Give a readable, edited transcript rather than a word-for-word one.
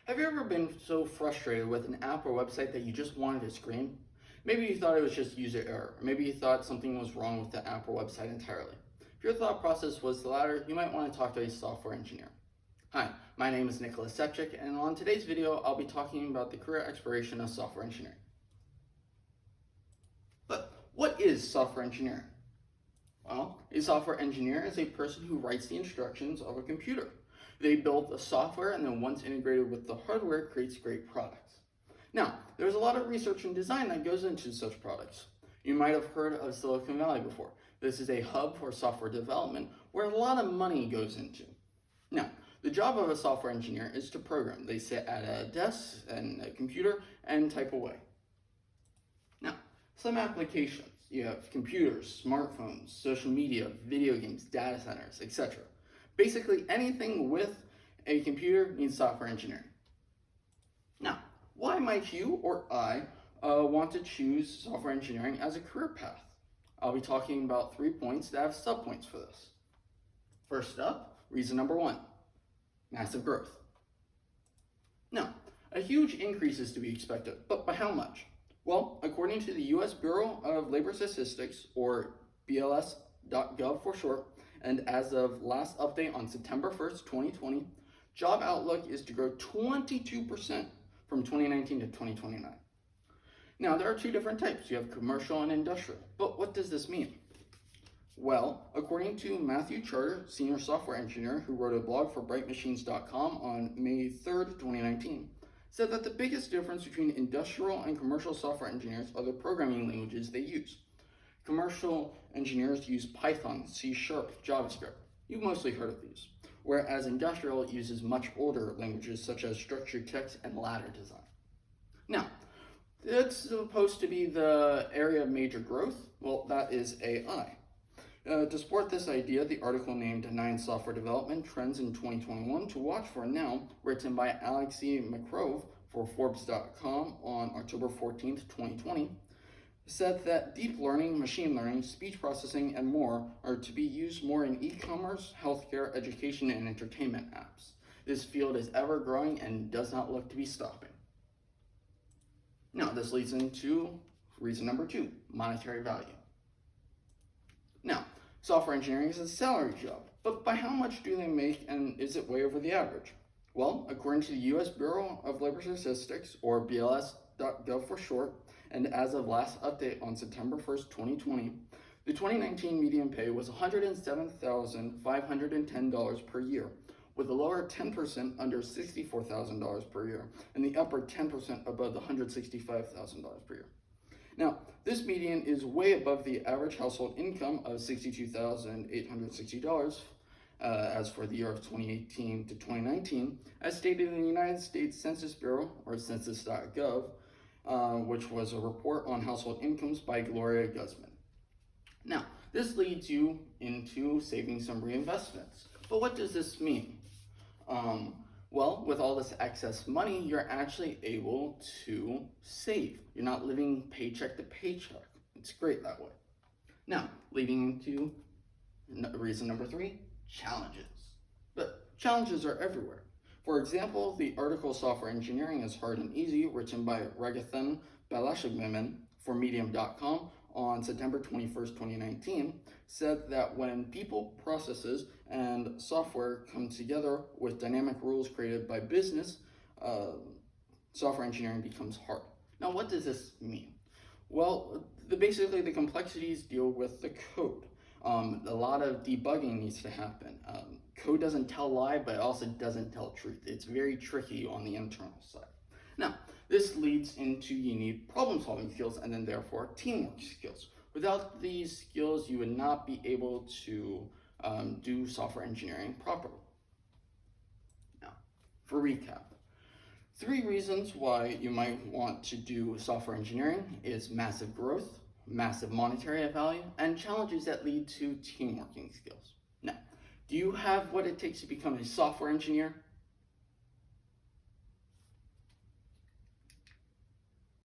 Have you ever been so frustrated with an app or website that you just wanted to scream? Maybe you thought it was just user error. Maybe you thought something was wrong with the app or website entirely. If your thought process was the latter, you might want to talk to a software engineer. Hi, my name is NSefcik, and on today's video, I'll be talking about the career exploration of software engineering. But what is software engineering? Well, a software engineer is a person who writes the instructions of a computer. They build the software, and then once integrated with the hardware, creates great products. Now, there's a lot of research and design that goes into such products. You might have heard of Silicon Valley before. This is a hub for software development where a lot of money goes into. Now, the job of a software engineer is to program. They sit at a desk and a computer and type away. Now, some applications. You have computers, smartphones, social media, video games, data centers, etc. Basically, anything with a computer needs software engineering. Now, why might you or I want to choose software engineering as a career path? I'll be talking about 3 points that have subpoints for this. First up, reason number 1, massive growth. Now, a huge increase is to be expected, but by how much? Well, according to the U.S. Bureau of Labor Statistics, or BLS.gov for short, and as of last update on September 1st, 2020, job outlook is to grow 22% from 2019 to 2029. Now, there are two different types. You have commercial and industrial. But what does this mean? Well, according to Matthew Charter, senior software engineer who wrote a blog for brightmachines.com on May 3rd, 2019, said that the biggest difference between industrial and commercial software engineers are the programming languages they use. Commercial engineers use Python, C#, JavaScript. You've mostly heard of these. Whereas industrial uses much older languages such as structured text and ladder design. Now, it's supposed to be the area of major growth. Well, that is AI. To support this idea, the article named 9 Software Development Trends in 2021 to Watch For Now, written by Alexei Makarov for Forbes.com on October 14th, 2020, said that deep learning, machine learning, speech processing, and more are to be used more in e-commerce, healthcare, education, and entertainment apps. This field is ever growing and does not look to be stopping. Now, this leads into reason number 2, monetary value. Now, software engineering is a salary job, but by how much do they make, and is it way over the average? Well, according to the U.S. Bureau of Labor Statistics, or BLS.gov for short, and as of last update on September 1st, 2020, the 2019 median pay was $107,510 per year, with the lower 10% under $64,000 per year, and the upper 10% above the $165,000 per year. Now, this median is way above the average household income of $62,860 as for the year of 2018 to 2019, as stated in the United States Census Bureau, or census.gov, which was a report on household incomes by Gloria Guzman. Now, this leads you into saving some reinvestments. But what does this mean? Well, with all this excess money, you're actually able to save. You're not living paycheck to paycheck. It's great that way. Now, leading into reason number 3, challenges. But challenges are everywhere. For example, the article Software Engineering is Hard and Easy, written by Ragathan Balashagmemen for Medium.com on September 21st, 2019, said that when people, processes, and software come together with dynamic rules created by business, software engineering becomes hard. Now, what does this mean? Well, basically the complexities deal with the code. A lot of debugging needs to happen. Code doesn't tell lie, but it also doesn't tell truth. It's very tricky on the internal side. Now, this leads into you need problem-solving skills and then therefore teamwork skills. Without these skills, you would not be able to do software engineering properly. Now, for recap, 3 reasons why you might want to do software engineering is massive growth, massive monetary value, and challenges that lead to teamworking skills. Now, do you have what it takes to become a software engineer?